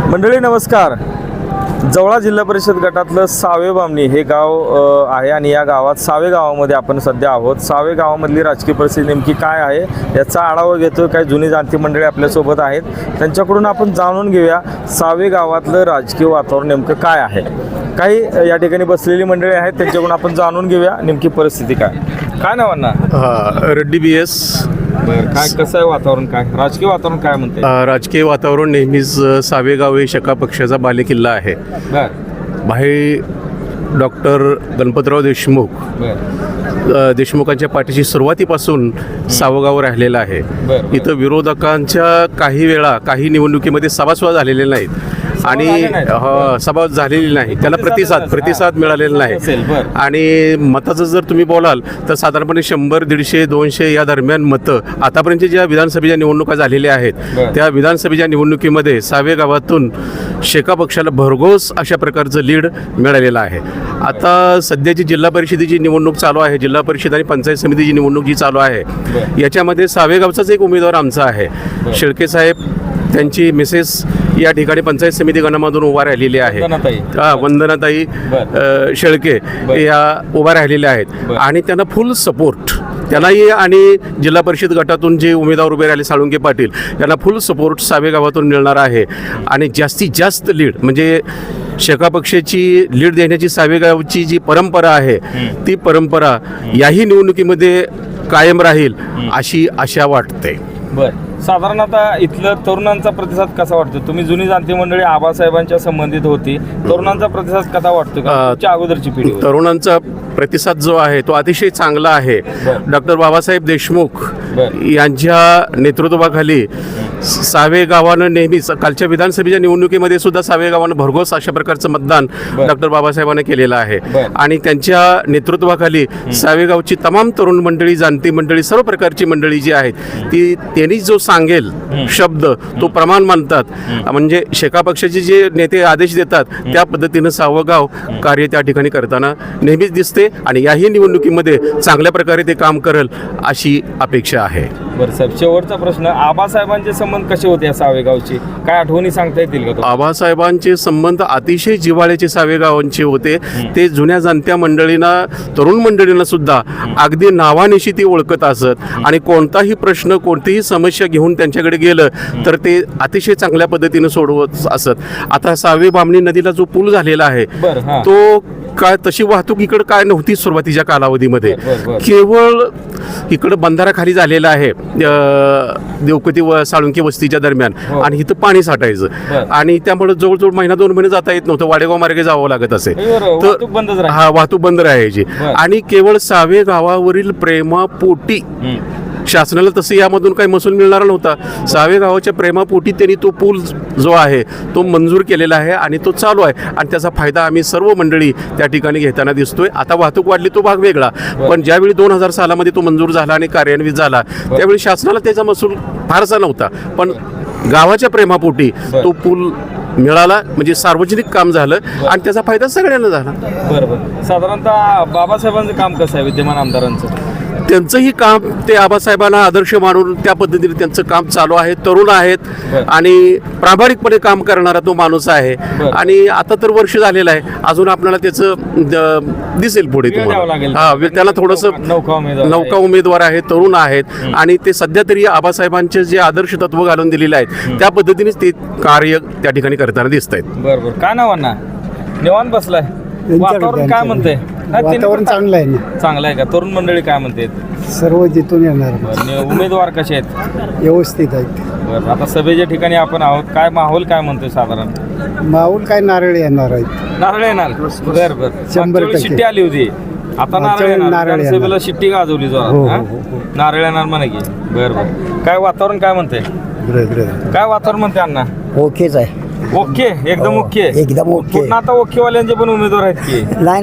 मंडळी नमस्कार. जवळा जिल्हा परिषद गटातलं सावे बामणी हे गाव आहे आणि या गावात सावे गावामध्ये आपण सध्या आहोत. सावे गावामधली राजकीय परिस्थिती नेमकी काय आहे याचा आढावा घेतो. काही जुनी जाणती मंडळी आपल्यासोबत आहेत, त्यांच्याकडून आपण जाणून घेऊया सावे गावातलं राजकीय वातावरण नेमकं काय आहे. काही या ठिकाणी बसलेली मंडळी आहेत, त्यांच्याकडून आपण जाणून घेऊया नेमकी परिस्थिती काय नावांना. रेड्डी BS. काय कसं आहे वातावरण, काय राजकीय वातावरण काय म्हणते. राजकीय वातावरण नेहमीच सावेगाव हे शका पक्षाचा बालेकिल्ला आहे. बाहेर डॉक्टर गणपतराव देशमुखांच्या पाठीशी सुरुवातीपासून सावगाव राहिलेला आहे. इथं विरोधकांच्या काही वेळा काही निवडणुकीमध्ये सभासद झालेले नाहीत आणि सभा झालेली नाही, त्याला प्रतिसाद मिळालेला नाही. आणि मताचं जर तुम्ही बोलाल तर साधारणपणे 100, 150, 200 या दरम्यान मतं आतापर्यंत ज्या विधानसभेच्या निवडणुका झालेल्या आहेत त्या विधानसभेच्या निवडणुकीमध्ये सावे गावातून शेका पक्षाला भरघोस अशा प्रकारचं लीड मिळालेलं आहे. आता सध्याची जिल्हा परिषदेची निवडणूक चालू आहे, जिल्हा परिषद आणि पंचायत समितीची निवडणूक जी चालू आहे याच्यामध्ये सावेगावचाच एक उमेदवार आमचा आहे. शेळके साहेब, त्यांची मिसेस या ठिकाणी पंचायत समिती गणामधून उभा राहिलेली आहे. वंदनाताई शेळके या उभा राहिलेल्या आहेत आणि त्यांना फुल सपोर्ट त्यांनाही आणि जिल्हा परिषद गटातून जे उमेदवार उभे राहिले साळुंके पाटील यांना फुल सपोर्ट सावे गावातून मिळणार आहे. आणि जास्तीत जास्त लीड म्हणजे शेका पक्षाची लीड देण्याची सावेगावची जी परंपरा आहे ती परंपरा याही निवडणुकीमध्ये कायम राहील अशी आशा वाटते. साधारण आता इथलं तरुणांचा प्रतिसाद कसा वाटतो. तुम्ही जुनी जाणती मंडळी आबासाहेबांच्या संबंधित होती, तरुणांचा प्रतिसाद कसा वाटतो का अगोदरची पिढी. तरुणांचा प्रतिसाद जो आहे तो अतिशय चांगला आहे. डॉक्टर बाबासाहेब देशमुख यांच्या नेतृत्वाखाली सावे गावानं नेहमीच कालच्या विधानसभेच्या निवडणुकीमध्ये सुद्धा सावे गावानं भरघोस अशा प्रकारचं मतदान डॉक्टर बाबासाहेबांना केलेलं आहे. आणि त्यांच्या नेतृत्वाखाली सावेगावची तमाम तरुण मंडळी, जाणती मंडळी, सर्व प्रकारची मंडळी जी आहेत ती त्यांनी जो सांगेल शब्द तो प्रमाण मानतात. म्हणजे शेका पक्षाचे जे नेते आदेश देतात त्या पद्धतीनं सावगाव कार्य त्या ठिकाणी करताना नेहमीच दिसते आणि याही निवडणुकीमध्ये चांगल्या प्रकारे ते काम करेल अशी अपेक्षा आहे. बरं साहेब, शेवटचा प्रश्न, आबासाहेबांचे संबंध कसे होते या सावेगावचे, काय आठवणी सांगता येतील का. आबासाहेबांचे संबंध अतिशय जिव्हाळ्याचे सावेगावांचे होते. ते जुन्या जाणत्या मंडळींना, तरुण मंडळींना सुद्धा अगदी नावानिशी ती ओळखत असत आणि कोणताही प्रश्न, कोणतीही समस्या घेऊन त्यांच्याकडे गेलं तर ते अतिशय चांगल्या पद्धतीने सोडवत असत. आता सावे बामणी नदीला जो पूल झालेला आहे तो काय तशी वाहतूक इकडं काय नव्हती सुरुवातीच्या कालावधीमध्ये. केवळ इकडं बंधारा खाली झालेला आहे देवकती व साळुंके वस्तीच्या दरम्यान आणि इथं पाणी साठायचं आणि त्यामुळे जवळजवळ महिना 2 महिने जाता येत नव्हतं. वाडेगाव मार्गे जावं लागत असे तर वाहतूक बंद राहायची. आणि केवळ सावे गावावरील प्रेमापोटी शासनाला तसं यामधून काही महसूल मिळणार नव्हता. सावे गावाच्या प्रेमापोटी त्यांनी तो पूल जो आहे तो मंजूर केलेला आहे आणि तो चालू आहे आणि त्याचा फायदा आम्ही सर्व मंडळी त्या ठिकाणी घेताना दिसतोय. आता वाहतूक वाढली तो भाग वेगळा, पण ज्यावेळी 2000 सालामध्ये तो मंजूर झाला आणि कार्यान्वित झाला त्यावेळी शासनाला त्याचा महसूल फारसा नव्हता, पण गावाच्या प्रेमापोटी तो पूल मिळाला म्हणजे सार्वजनिक काम झालं आणि त्याचा फायदा सगळ्यांना झाला. बरोबर. साधारणतः बाबासाहेबांचं काम कसं आहे विद्यमान आमदारांचं. त्यांचंही काम ते आबासाहेबांना आदर्श मानून त्या पद्धतीने त्यांचं काम चालू आहे. तरुण आहेत आणि प्रामाणिकपणे काम करणारा तो माणूस आहे आणि आता तर वर्ष झालेलं आहे, अजून आपल्याला त्याचं दिसेल पुढे तुम्हाला. त्याला थोडंसं नौका उमेदवार आहे, तरुण आहेत आणि ते सध्या तरी आबासाहेबांचे जे आदर्श तत्व घालून दिलेले आहेत त्या पद्धतीनेच ते कार्य त्या ठिकाणी करताना दिसत आहेत. बरोबर. काय नावांना निवांत बसलाय, वातावरण काय म्हणते. वातावरण चांगलं आहे ना. चांगलं आहे का. तरुण मंडळी काय म्हणते. सर्व जिथून येणार. उमेदवार कसे आहेत. व्यवस्थित आहेत. बरं. आता सभेच्या ठिकाणी आपण आहोत, काय माहोल काय म्हणतोय साधारण. माहोल काय, नारळ येणार आहेत. नारळ येणार. बरं बरं. 100% शिट्टी आली होती, आता नारळ सभेला शिट्टी गाजवली जोरात. नारळ येणार म्हणा की. बरं बरं. काय वातावरण काय म्हणते. काय वातावरण म्हणते अण्णा. ओकेच आहे. ओके, एकदम ओके. एकदम ओके. आता ओकेवाल्यांचे पण उमेदवार आहेत की. नाही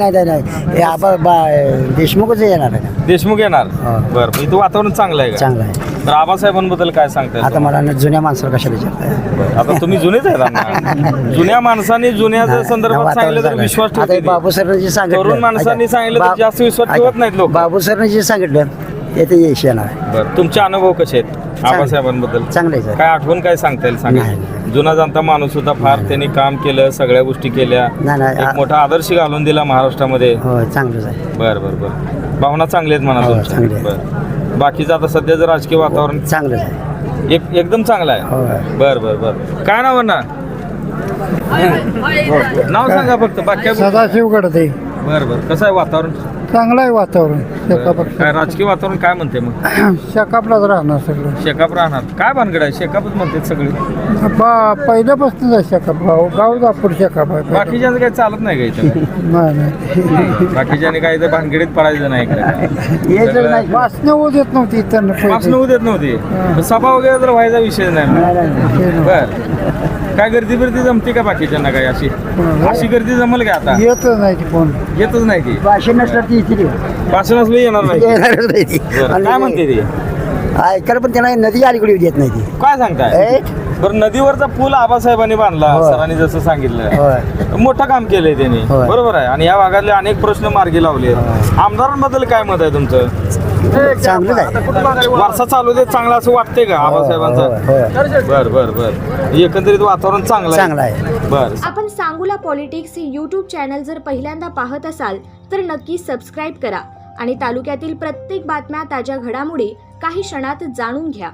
देशमुखच येणार आहे. देशमुख येणार. बरं. इथं वातावरण चांगलं आहे. चांगलं आहे. तर आबासाहेबांबद्दल काय सांगताय. आता मला जुन्या माणसाला कशाला विचारताय. आता तुम्ही जुनेच आहेत. जुन्या माणसांनी जुन्या संदर्भात सांगितलं तर विश्वास ठेवतात. बाबू सरने जे सांगितलं, तरुण माणसांनी सांगितलं तर जास्त विश्वास ठेवत नाहीत लोक. बाबू सरने जे सांगितलं येते यश येणार. बरं. तुमचे अनुभव कसे आहेत आबासाहेबांबद्दल. चांगले. काय आठवण काय सांगता येईल सांगा. जुना जाणता माणूस होता फार, त्यांनी काम केलं, सगळ्या गोष्टी केल्या, नाही एक मोठा आदर्श घालून दिला महाराष्ट्रामध्ये. हो चांगलंच आहे. बर बर बर, भावना चांगल्या आहेत म्हणा हो, तुमच्या. चांगली आहे. बर, बाकीचं आता सध्याचं राजकीय वातावरण चांगलंच आहे. एकदम चांगलं आहे. हो. बर बर बर, काय नाव ना, नाव सांगा फक्त, बाकी काय बोलू? सदाशिव गडदे. बर बर, कसं आहे वातावरण? चांगलं आहे वातावरण. शेकाप काय राजकीय वातावरण काय म्हणते मग? शेकापलाच राहणार सगळं. शेकाप राहणार, काय भानगड आहे? शेकापच म्हणतात सगळे. पहिल्यापासूनच आहे शेकाप. गाव दापूर शेकाप आहे. बाकीच्यांचं काही चालत नाही का इथं? नाही बाकीच्याने काही तर भानगडीत पडायचं नाही इकडे. यायचं नाही. वाचणं होऊ देत नव्हती इथं मास्क नव्हू देत नव्हती, सभा वगैरे तर व्हायचा विषय नाही. बर, काय गर्दी बिर्दी जमते का बाकीच्यांना? काय अशी गर्दी जमल का आता? येतच नाही ती कोण. येतच नाही ती. भाषण नसलं ती इथे भाषण असलं येणार नाही. येणारच नाही ती. बरं, काय म्हणते ती? ऐकायला पण त्यांना नदी अलीकडे येऊ देत नाही ती. काय सांगताय? ए? बरं, नदीवरचा पूल आबासाहेबांनी बांधला, होय. सरांनी जसं सांगितलं. होय. मोठं काम केलंय त्यांनी, होय. बरोबर आहे. आणि या भागातले अनेक प्रश्न मार्गी लावले. आमदारांबद्दल काय मत आहे तुमचं? चांगलंच आहे. वारसा चालू देत चांगला असं वाटतंय का आबासाहेबांचा? होय. बर बर बर, एकंदरीत वातावरण चांगलं चांगलं आहे. बर. आपण सांगूला पॉलिटिक्स हे यूट्यूब चॅनल जर पहिल्यांदा पाहत असाल तर नक्की सबस्क्राईब करा आणि तालुक्यातील प्रत्येक बातम्या, ताज्या घडामोडी काही क्षणात जाणून घ्या.